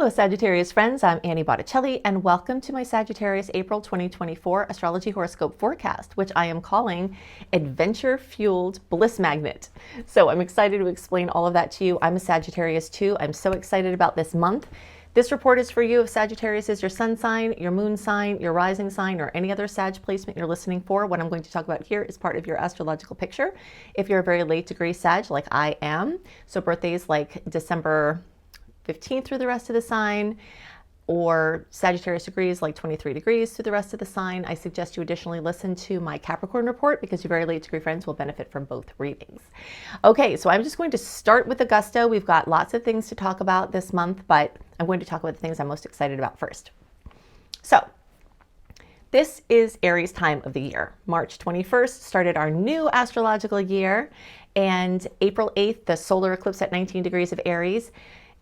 Hello Sagittarius friends, I'm Annie Botticelli and welcome to my Sagittarius April 2024 Astrology Horoscope forecast, which I am calling Adventure Fueled Bliss Magnet. So I'm excited to explain all of that to you. I'm a Sagittarius too. I'm so excited about this month. This report is for you if Sagittarius is your sun sign, your moon sign, your rising sign, or any other Sag placement you're listening for. What I'm going to talk about here is part of your astrological picture. If you're a very late degree Sag like I am, so birthdays like December 15th through the rest of the sign, or Sagittarius degrees like 23 degrees through the rest of the sign, I suggest you additionally listen to my Capricorn report because your very late degree friends will benefit from both readings. Okay, so I'm just going to start with the gusto. We've got lots of things to talk about this month, but I'm going to talk about the things I'm most excited about first. So this is Aries time of the year. March 21st started our new astrological year, and April 8th, the solar eclipse at 19 degrees of Aries,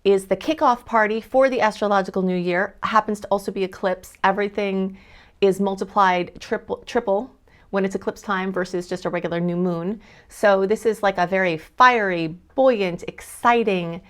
is the kickoff party for the astrological new year. Happens to also be eclipse. Everything is multiplied triple when it's eclipse time versus just a regular new moon. So this is like a very fiery, buoyant, exciting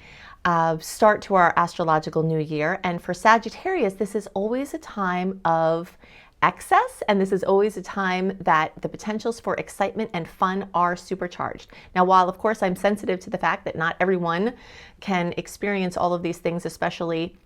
start to our astrological new year. And for Sagittarius, this is always a time of excess, and this is always a time that the potentials for excitement and fun are supercharged. Now, while of course I'm sensitive to the fact that not everyone can experience all of these things, especially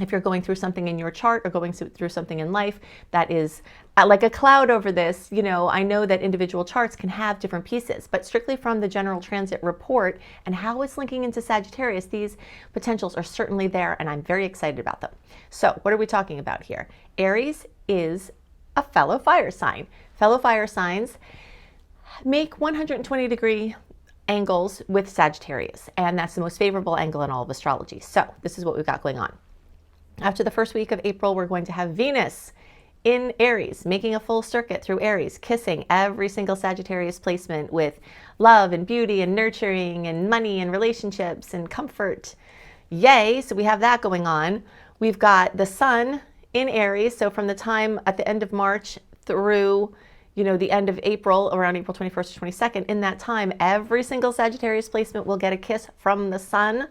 if you're going through something in your chart or going through something in life that is like a cloud over this, you know, I know that individual charts can have different pieces, but strictly from the general transit report and how it's linking into Sagittarius, these potentials are certainly there, and I'm very excited about them. So what are we talking about here? Aries is a fellow fire sign. Fellow fire signs make 120 degree angles with Sagittarius, and that's the most favorable angle in all of astrology. So this is what we've got going on. After the first week of April, we're going to have Venus in Aries, making a full circuit through Aries, kissing every single Sagittarius placement with love and beauty and nurturing and money and relationships and comfort. Yay, so we have that going on. We've got the sun in Aries, so from the time at the end of March through, you know, the end of April, around April 21st or 22nd, in that time, every single Sagittarius placement will get a kiss from the sun,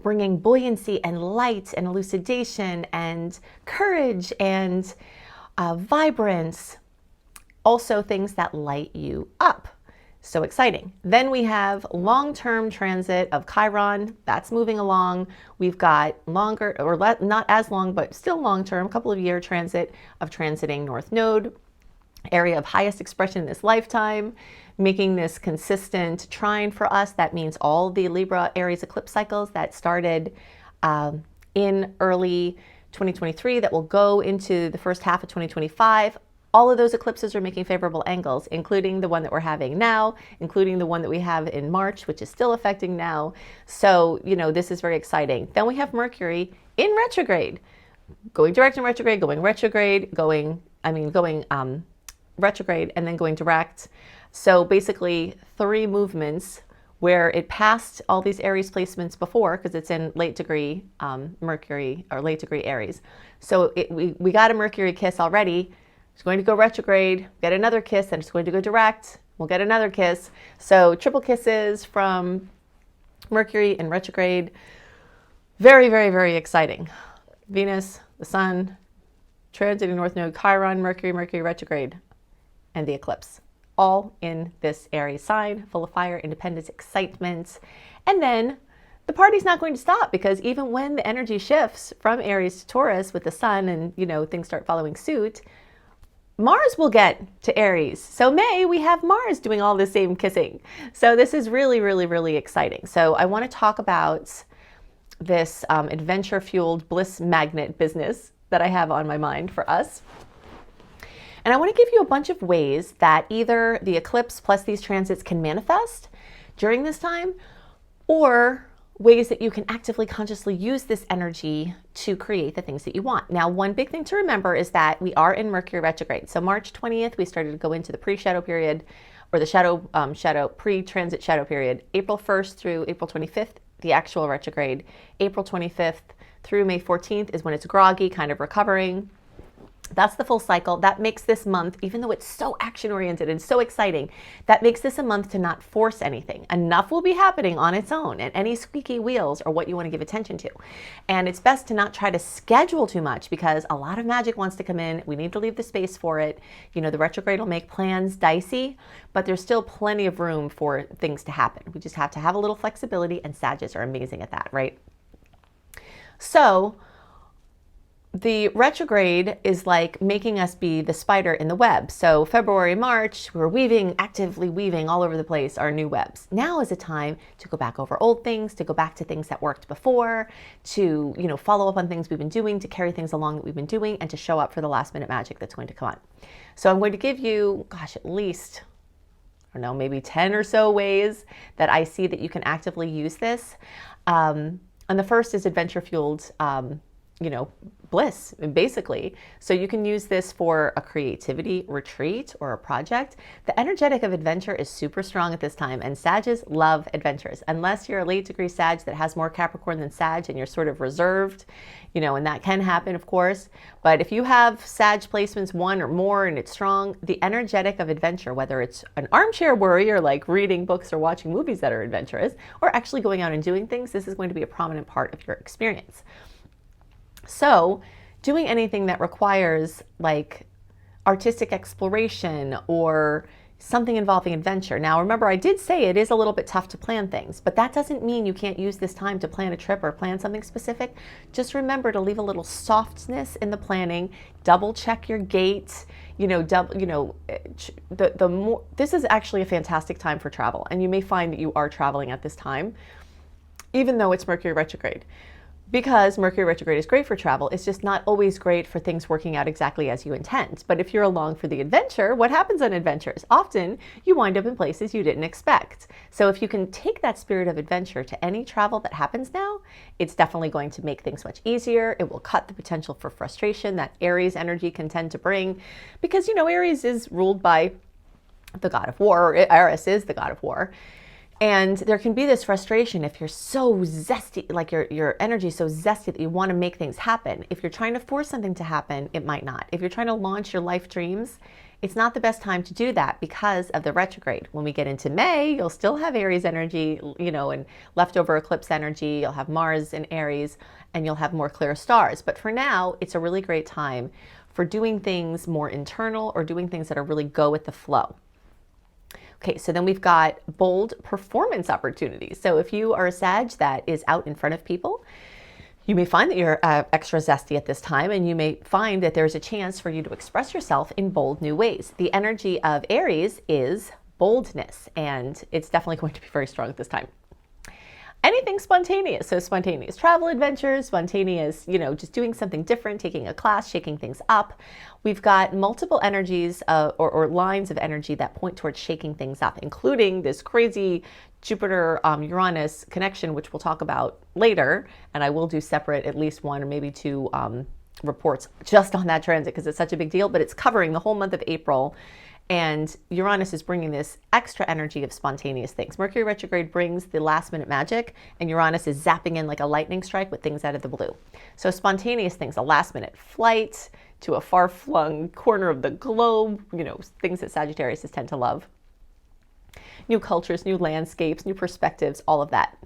bringing buoyancy and light and elucidation and courage and vibrance, also things that light you up. So exciting. Then we have long-term transit of Chiron. That's moving along. We've got longer, or not as long, but still long-term, couple of year transit of transiting North Node, area of highest expression in this lifetime, making this consistent trine for us. That means all the Libra Aries eclipse cycles that started in early 2023 that will go into the first half of 2025. All of those eclipses are making favorable angles, including the one that we're having now, including the one that we have in March, which is still affecting now. So, you know, this is very exciting. Then we have Mercury in retrograde, going direct in retrograde, going retrograde, going retrograde, and then going direct. So basically 3 movements where it passed all these Aries placements before, because it's in late degree Mercury or late degree Aries. So we got a Mercury kiss already. It's going to go retrograde, get another kiss, and it's going to go direct. We'll get another kiss. So triple kisses from Mercury in retrograde. Very, very, very exciting. Venus, the sun, transiting North Node, Chiron, Mercury, Mercury retrograde, and the eclipse. All in this Aries sign, full of fire, independence, excitement. And then the party's not going to stop, because even when the energy shifts from Aries to Taurus with the sun and, you know, things start following suit, Mars will get to Aries. So May, we have Mars doing all the same kissing. So this is really, really, really exciting. So I want to talk about this adventure-fueled bliss magnet business that I have on my mind for us. And I want to give you a bunch of ways that either the eclipse plus these transits can manifest during this time, or ways that you can actively, consciously use this energy to create the things that you want. Now, one big thing to remember is that we are in Mercury retrograde. So March 20th, we started to go into the pre-shadow period, or the pre-transit shadow period. April 1st through April 25th, the actual retrograde. April 25th through May 14th is when it's groggy, kind of recovering. That's the full cycle. That makes this month, even though it's so action-oriented and so exciting, that makes this a month to not force anything. Enough will be happening on its own, and any squeaky wheels are what you want to give attention to. And it's best to not try to schedule too much because a lot of magic wants to come in. We need to leave the space for it. You know, the retrograde will make plans dicey, but there's still plenty of room for things to happen. We just have to have a little flexibility, and Sagittarius are amazing at that, right? So the retrograde is like making us be the spider in the web. So February, March, we're weaving, actively weaving all over the place our new webs. Now is a time to go back over old things, to go back to things that worked before, to, you know, follow up on things we've been doing, to carry things along that we've been doing, and to show up for the last minute magic that's going to come on. So I'm going to give you, gosh, at least, I don't know, maybe 10 or so ways that I see that you can actively use this. And the first is adventure fueled, you know, bliss, basically. So you can use this for a creativity retreat or a project. The energetic of adventure is super strong at this time, and Sages love adventures. Unless you're a late degree Sag that has more Capricorn than Sag and you're sort of reserved, you know, and that can happen, of course. But if you have Sag placements 1 or more and it's strong, the energetic of adventure, whether it's an armchair worry or like reading books or watching movies that are adventurous, or actually going out and doing things, this is going to be a prominent part of your experience. So doing anything that requires like artistic exploration or something involving adventure. Now, remember, I did say it is a little bit tough to plan things, but that doesn't mean you can't use this time to plan a trip or plan something specific. Just remember to leave a little softness in the planning, double check your gate, you know, the more, this is actually a fantastic time for travel. And you may find that you are traveling at this time, even though it's Mercury retrograde. Because Mercury retrograde is great for travel, it's just not always great for things working out exactly as you intend. But if you're along for the adventure, what happens on adventures? Often you wind up in places you didn't expect. So if you can take that spirit of adventure to any travel that happens now, it's definitely going to make things much easier. It will cut the potential for frustration that Aries energy can tend to bring. Because, you know, Aries is ruled by the god of war, or Eris is the god of war. And there can be this frustration if you're so zesty, like your energy is so zesty that you want to make things happen. If you're trying to force something to happen, it might not. If you're trying to launch your life dreams, it's not the best time to do that because of the retrograde. When we get into May, you'll still have Aries energy, you know, and leftover eclipse energy. You'll have Mars in Aries, and you'll have more clear stars. But for now, it's a really great time for doing things more internal or doing things that are really go with the flow. Okay, so then we've got bold performance opportunities. So if you are a Sag that is out in front of people, you may find that you're extra zesty at this time, and you may find that there's a chance for you to express yourself in bold new ways. The energy of Aries is boldness, and it's definitely going to be very strong at this time. Anything spontaneous. So spontaneous travel adventures, spontaneous, you know, just doing something different, taking a class, shaking things up. We've got multiple energies or lines of energy that point towards shaking things up, including this crazy Jupiter Uranus connection, which we'll talk about later. And I will do separate, at least 1 or maybe 2 reports just on that transit because it's such a big deal, but it's covering the whole month of April. And Uranus is bringing this extra energy of spontaneous things. Mercury retrograde brings the last minute magic, and Uranus is zapping in like a lightning strike with things out of the blue. So spontaneous things, a last minute flight to a far flung corner of the globe, you know, things that Sagittarius tend to love. New cultures, new landscapes, new perspectives, all of that.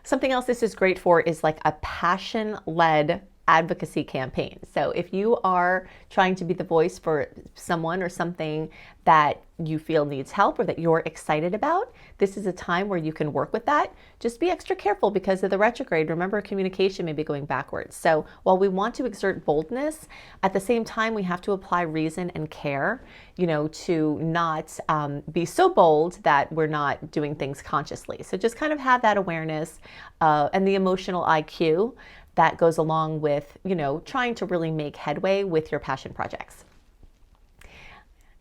Something else this is great for is like a passion-led advocacy campaign. So if you are trying to be the voice for someone or something that you feel needs help or that you're excited about, this is a time where you can work with that. Just be extra careful because of the retrograde. Remember, communication may be going backwards. So while we want to exert boldness, at the same time, we have to apply reason and care, you know, to not be so bold that we're not doing things consciously. So just kind of have that awareness and the emotional IQ that goes along with, you know, trying to really make headway with your passion projects.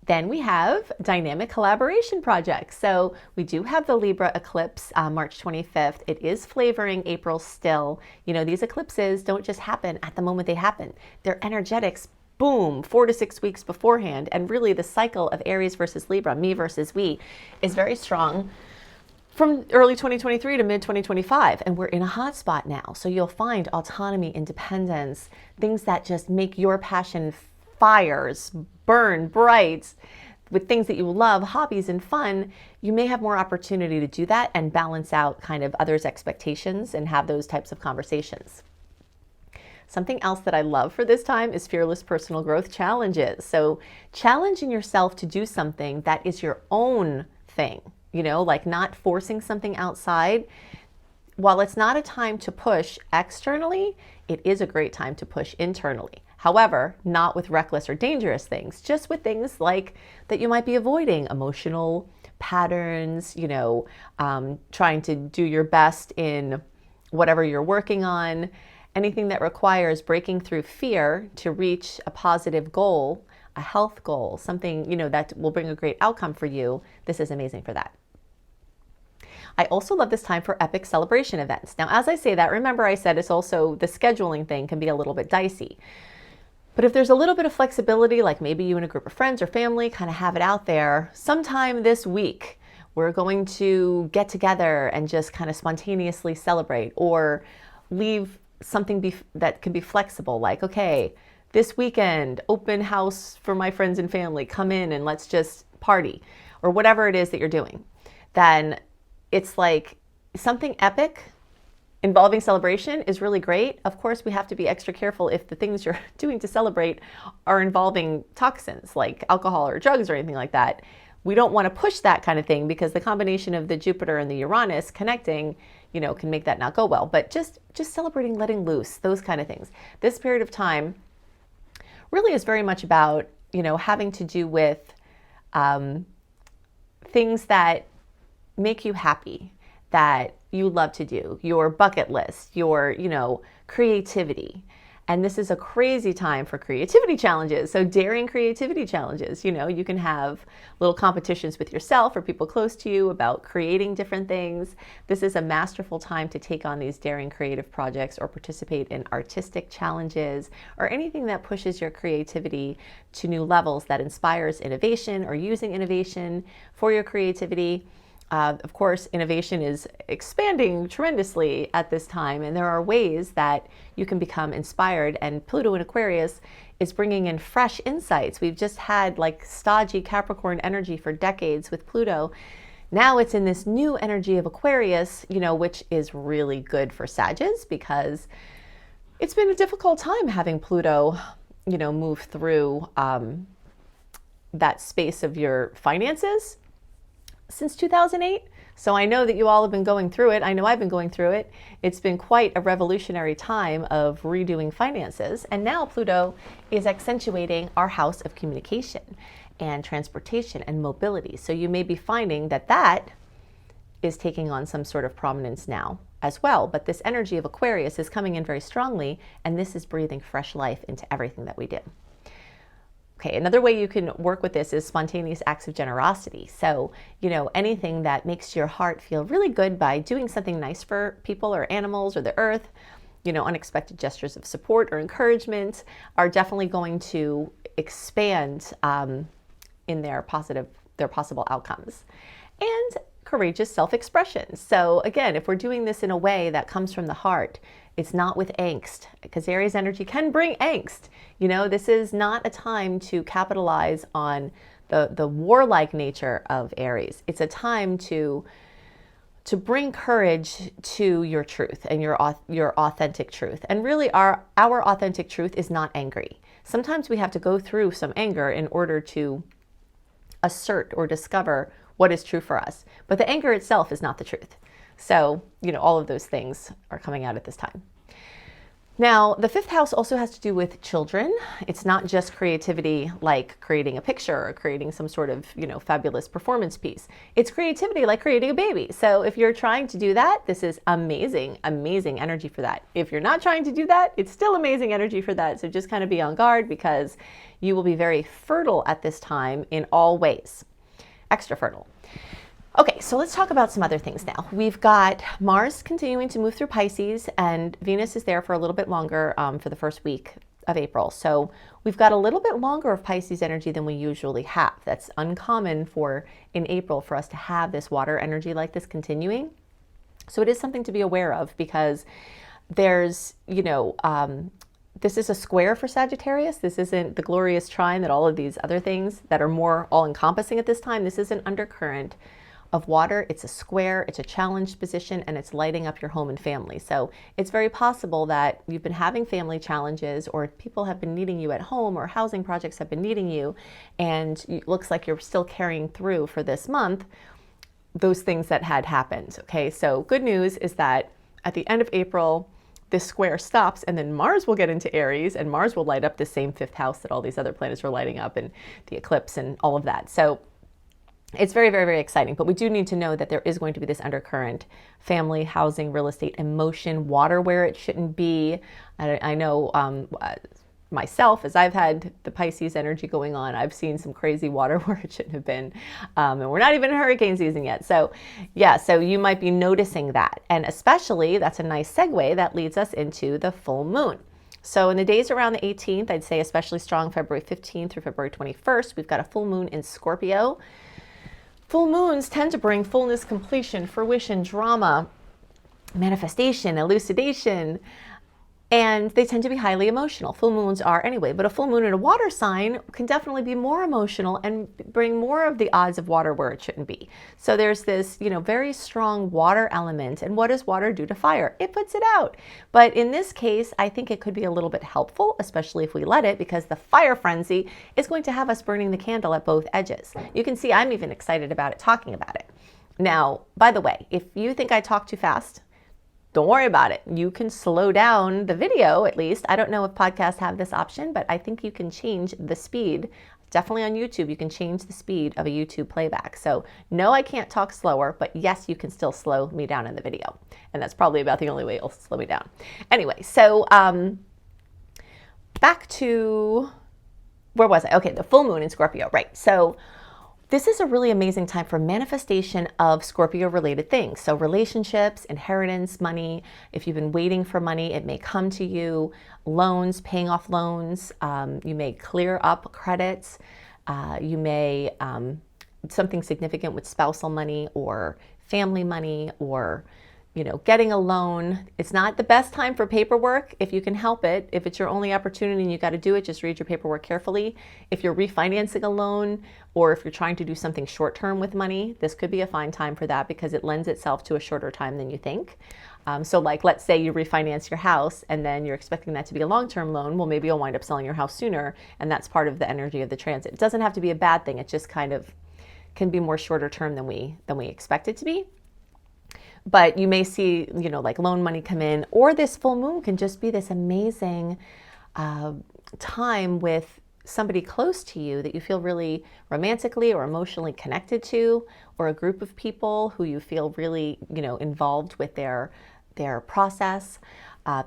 Then we have dynamic collaboration projects. So we do have the Libra eclipse March 25th. It is flavoring April still. You know, these eclipses don't just happen at the moment they happen. They're energetics, boom, 4 to 6 weeks beforehand. And really the cycle of Aries versus Libra, me versus we, is very strong from early 2023 to mid 2025, and we're in a hot spot now. So you'll find autonomy, independence, things that just make your passion fires, burn bright with things that you love, hobbies and fun, you may have more opportunity to do that and balance out kind of others' expectations and have those types of conversations. Something else that I love for this time is fearless personal growth challenges. So challenging yourself to do something that is your own thing, like not forcing something outside. While it's not a time to push externally, it is a great time to push internally. However, not with reckless or dangerous things, just with things like that you might be avoiding, emotional patterns, trying to do your best in whatever you're working on, anything that requires breaking through fear to reach a positive goal, a health goal, something, that will bring a great outcome for you. This is amazing for that. I also love this time for epic celebration events. Now, as I say that, remember I said it's also the scheduling thing can be a little bit dicey. But if there's a little bit of flexibility, like maybe you and a group of friends or family kind of have it out there, sometime this week, we're going to get together and just kind of spontaneously celebrate, or leave something that can be flexible, like, okay, this weekend, open house for my friends and family, come in and let's just party, or whatever it is that you're doing. Then it's like something epic involving celebration is really great. Of course, we have to be extra careful if the things you're doing to celebrate are involving toxins like alcohol or drugs or anything like that. We don't want to push that kind of thing, because the combination of the Jupiter and the Uranus connecting, can make that not go well. But just celebrating, letting loose, those kind of things. This period of time really is very much about, having to do with things that make you happy, that you love to do, your bucket list, your, creativity. And this is a crazy time for creativity challenges. So daring creativity challenges, you can have little competitions with yourself or people close to you about creating different things. This is a masterful time to take on these daring creative projects or participate in artistic challenges or anything that pushes your creativity to new levels, that inspires innovation or using innovation for your creativity. Of course, innovation is expanding tremendously at this time, and there are ways that you can become inspired, and Pluto in Aquarius is bringing in fresh insights. We've just had like stodgy Capricorn energy for decades with Pluto. Now it's in this new energy of Aquarius, which is really good for Sagittarius, because it's been a difficult time having Pluto, move through that space of your finances since 2008. So I know that you all have been going through it. I know I've been going through it. It's been quite a revolutionary time of redoing finances. And now Pluto is accentuating our house of communication and transportation and mobility. So you may be finding that that is taking on some sort of prominence now as well. But this energy of Aquarius is coming in very strongly, and this is breathing fresh life into everything that we do. Okay, another way you can work with this is spontaneous acts of generosity. So, anything that makes your heart feel really good by doing something nice for people or animals or the earth, unexpected gestures of support or encouragement are definitely going to expand in their possible outcomes. And courageous self-expression. So again, if we're doing this in a way that comes from the heart, it's not with angst, because Aries energy can bring angst. This is not a time to capitalize on the warlike nature of Aries. It's a time to bring courage to your truth and your authentic truth. And really our authentic truth is not angry. Sometimes we have to go through some anger in order to assert or discover what is true for us. But the anger itself is not the truth. So, all of those things are coming out at this time. Now, the fifth house also has to do with children. It's not just creativity like creating a picture or creating some sort of, fabulous performance piece. It's creativity like creating a baby. So if you're trying to do that, this is amazing, amazing energy for that. If you're not trying to do that, it's still amazing energy for that. So just kind of be on guard, because you will be very fertile at this time in all ways. Extra fertile. Okay, so let's talk about some other things now. We've got Mars continuing to move through Pisces, and Venus is there for a little bit longer for the first week of April. So we've got a little bit longer of Pisces energy than we usually have. That's uncommon in April for us to have this water energy like this continuing. So it is something to be aware of, because there's This is a square for Sagittarius. This isn't the glorious trine that all of these other things that are more all-encompassing at this time. This is an undercurrent of water. It's a square, it's a challenged position, and it's lighting up your home and family. So it's very possible that you've been having family challenges, or people have been needing you at home, or housing projects have been needing you, and it looks like you're still carrying through for this month those things that had happened. Okay, so good news is that at the end of April, this square stops, and then Mars will get into Aries, and Mars will light up the same fifth house that all these other planets are lighting up, and the eclipse and all of that. So it's very, very, very exciting, but we do need to know that there is going to be this undercurrent: family, housing, real estate, emotion, water where it shouldn't be. I know myself, as I've had the Pisces energy going on, I've seen some crazy water where it shouldn't have been. And we're not even in hurricane season yet. So yeah, so you might be noticing that. And especially, that's a nice segue that leads us into the full moon. So in the days around the 18th, I'd say especially strong February 15th through February 21st, we've got a full moon in Scorpio. Full moons tend to bring fullness, completion, fruition, drama, manifestation, elucidation, and they tend to be highly emotional. Full moons are anyway, but a full moon in a water sign can definitely be more emotional and bring more of the odds of water where it shouldn't be. So there's this, very strong water element. And what does water do to fire? It puts it out. But in this case, I think it could be a little bit helpful, especially if we let it, because the fire frenzy is going to have us burning the candle at both edges. You can see I'm even excited about it, talking about it. Now, by the way, if you think I talk too fast, don't worry about it. You can slow down the video at least. I don't know if podcasts have this option, but I think you can change the speed. Definitely on YouTube, you can change the speed of a YouTube playback. So no, I can't talk slower, but yes, you can still slow me down in the video. And that's probably about the only way it'll slow me down. Anyway, so back to, where was I? Okay, the full moon in Scorpio, right. So this is a really amazing time for manifestation of Scorpio-related things. So relationships, inheritance, money. If you've been waiting for money, it may come to you. Loans, paying off loans. You may clear up credits. You may, something significant with spousal money or family money, or getting a loan. It's not the best time for paperwork if you can help it. If it's your only opportunity and you got to do it, just read your paperwork carefully. If you're refinancing a loan, or if you're trying to do something short-term with money, this could be a fine time for that because it lends itself to a shorter time than you think. So like, let's say you refinance your house and then you're expecting that to be a long-term loan. Well, maybe you'll wind up selling your house sooner, and that's part of the energy of the transit. It doesn't have to be a bad thing. It just kind of can be more shorter term than we expect it to be. But you may see, like loan money come in, or this full moon can just be this amazing time with somebody close to you that you feel really romantically or emotionally connected to, or a group of people who you feel really, involved with their process.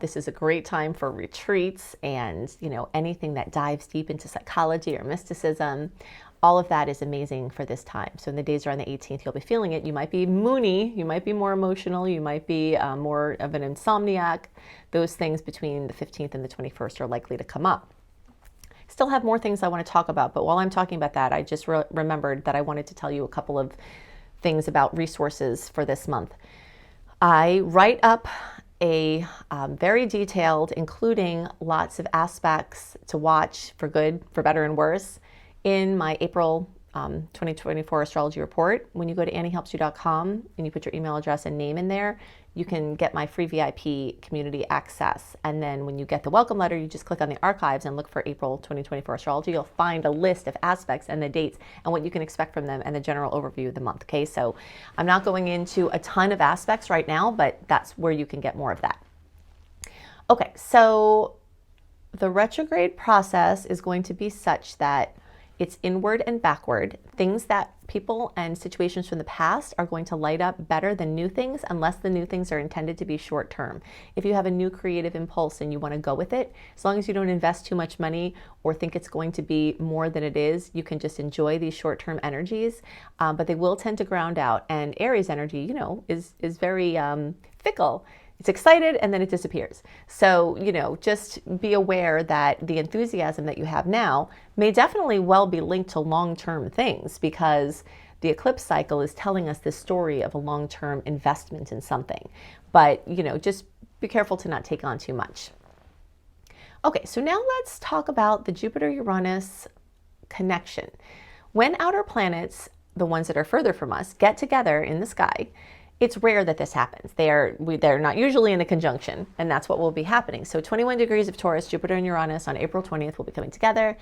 This is a great time for retreats and, anything that dives deep into psychology or mysticism. All of that is amazing for this time. So in the days around the 18th, you'll be feeling it. You might be moony, you might be more emotional, you might be more of an insomniac. Those things between the 15th and the 21st are likely to come up. Still have more things I want to talk about, but while I'm talking about that, I just remembered that I wanted to tell you a couple of things about resources for this month. I write up a very detailed, including lots of aspects to watch for good, for better and worse, in my April 2024 astrology report. When you go to anniehelpsyou.com and you put your email address and name in there, you can get my free VIP community access. And then when you get the welcome letter, you just click on the archives and look for April 2024 astrology. You'll find a list of aspects and the dates and what you can expect from them and the general overview of the month. Okay, so I'm not going into a ton of aspects right now, but that's where you can get more of that. Okay, so the retrograde process is going to be such that it's inward and backward. Things that people and situations from the past are going to light up better than new things, unless the new things are intended to be short term. If you have a new creative impulse and you want to go with it, as long as you don't invest too much money or think it's going to be more than it is, you can just enjoy these short term energies, but they will tend to ground out. And Aries energy, is very fickle. It's excited and then it disappears. So, just be aware that the enthusiasm that you have now may definitely well be linked to long-term things, because the eclipse cycle is telling us this story of a long-term investment in something. But, just be careful to not take on too much. Okay, so now let's talk about the Jupiter-Uranus connection. When outer planets, the ones that are further from us, get together in the sky, it's rare that this happens. They're not usually in a conjunction, and that's what will be happening. So 21 degrees of Taurus, Jupiter and Uranus on April 20th will be coming together.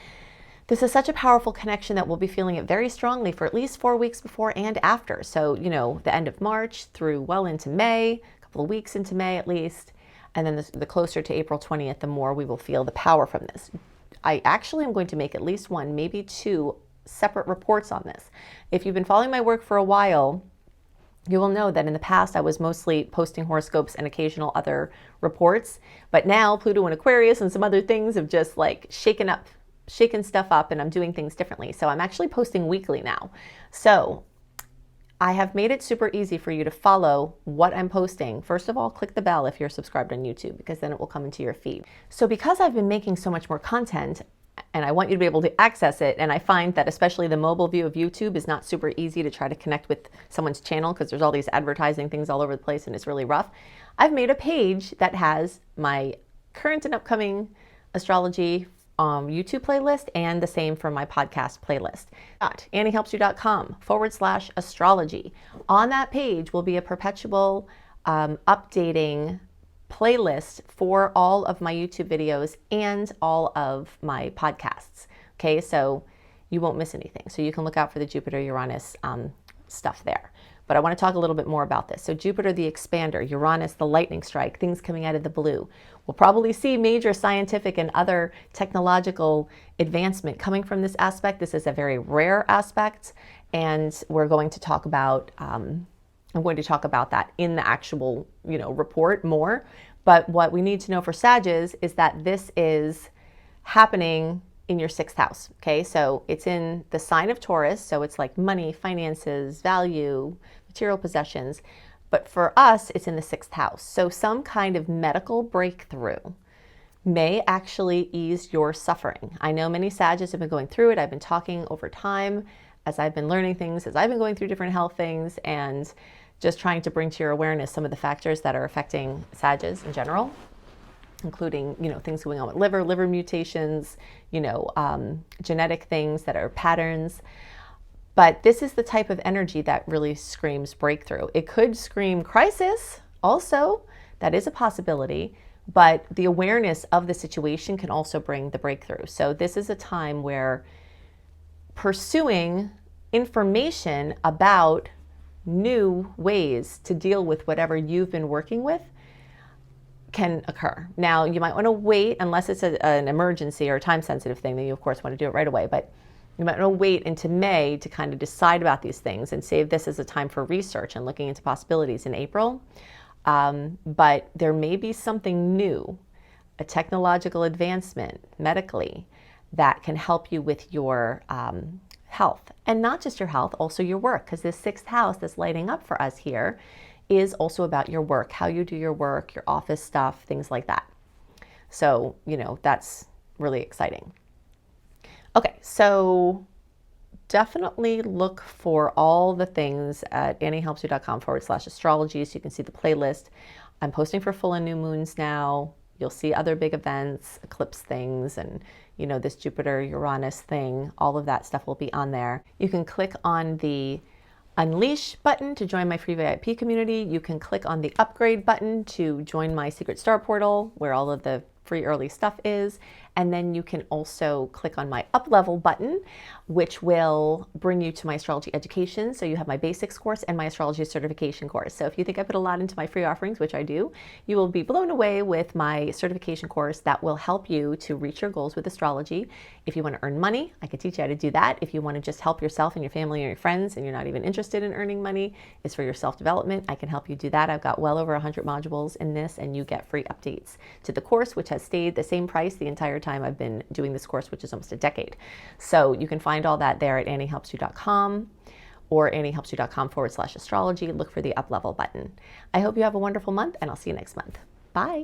This is such a powerful connection that we'll be feeling it very strongly for at least 4 weeks before and after. So, the end of March through well into May, a couple of weeks into May at least. And then the closer to April 20th, the more we will feel the power from this. I actually am going to make at least 1, maybe 2 separate reports on this. If you've been following my work for a while, you will know that in the past I was mostly posting horoscopes and occasional other reports. But now Pluto and Aquarius and some other things have just like shaken stuff up, and I'm doing things differently. So I'm actually posting weekly now. So I have made it super easy for you to follow what I'm posting. First of all, click the bell if you're subscribed on YouTube, because then it will come into your feed. So because I've been making so much more content, and I want you to be able to access it, and I find that especially the mobile view of YouTube is not super easy to try to connect with someone's channel because there's all these advertising things all over the place and it's really rough. I've made a page that has my current and upcoming astrology YouTube playlist, and the same for my podcast playlist. AnnieHelpsYou.com/astrology. On that page will be a perpetual updating playlist for all of my YouTube videos and all of my podcasts. Okay, so you won't miss anything. So you can look out for the Jupiter-Uranus stuff there. But I want to talk a little bit more about this. So Jupiter, the expander, Uranus, the lightning strike, things coming out of the blue. We'll probably see major scientific and other technological advancement coming from this aspect. This is a very rare aspect, and we're going to talk about, I'm going to talk about that in the actual, report more. But what we need to know for Sagittarius is that this is happening in your 6th house. Okay, so it's in the sign of Taurus, so it's like money, finances, value, material possessions. But for us, it's in the 6th house. So some kind of medical breakthrough may actually ease your suffering. I know many Sagittarius have been going through it. I've been talking over time as I've been learning things, as I've been going through different health things, and just trying to bring to your awareness some of the factors that are affecting Sagittarius in general, including, things going on with liver mutations, genetic things that are patterns. But this is the type of energy that really screams breakthrough. It could scream crisis also. That is a possibility. But the awareness of the situation can also bring the breakthrough. So this is a time where pursuing information about new ways to deal with whatever you've been working with can occur. Now, you might want to wait, unless it's an emergency or a time-sensitive thing, then you, of course, want to do it right away. But you might want to wait into May to kind of decide about these things and save this as a time for research and looking into possibilities in April. But there may be something new, a technological advancement medically, that can help you with your health. And not just your health, also your work, because this 6th house that's lighting up for us here is also about your work, how you do your work, your office stuff, things like that. So, that's really exciting. Okay, so definitely look for all the things at AnnieHelpsYou.com/astrology so you can see the playlist. I'm posting for full and new moons now. You'll see other big events, eclipse things, and this Jupiter-Uranus thing. All of that stuff will be on there. You can click on the Unleash button to join my free VIP community. You can click on the Upgrade button to join my Secret Star portal where all of the free early stuff is. And then you can also click on my Up Level button, which will bring you to my astrology education. So you have my basics course and my astrology certification course. So if you think I put a lot into my free offerings, which I do, you will be blown away with my certification course that will help you to reach your goals with astrology. If you want to earn money, I can teach you how to do that. If you want to just help yourself and your family and your friends and you're not even interested in earning money, it's for your self-development, I can help you do that. I've got well over 100 modules in this, and you get free updates to the course, which has stayed the same price the entire time I've been doing this course, which is almost a decade. So you can find all that there at AnnieHelpsYou.com or AnnieHelpsYou.com/astrology. Look for the Up Level button. I hope you have a wonderful month, and I'll see you next month. Bye.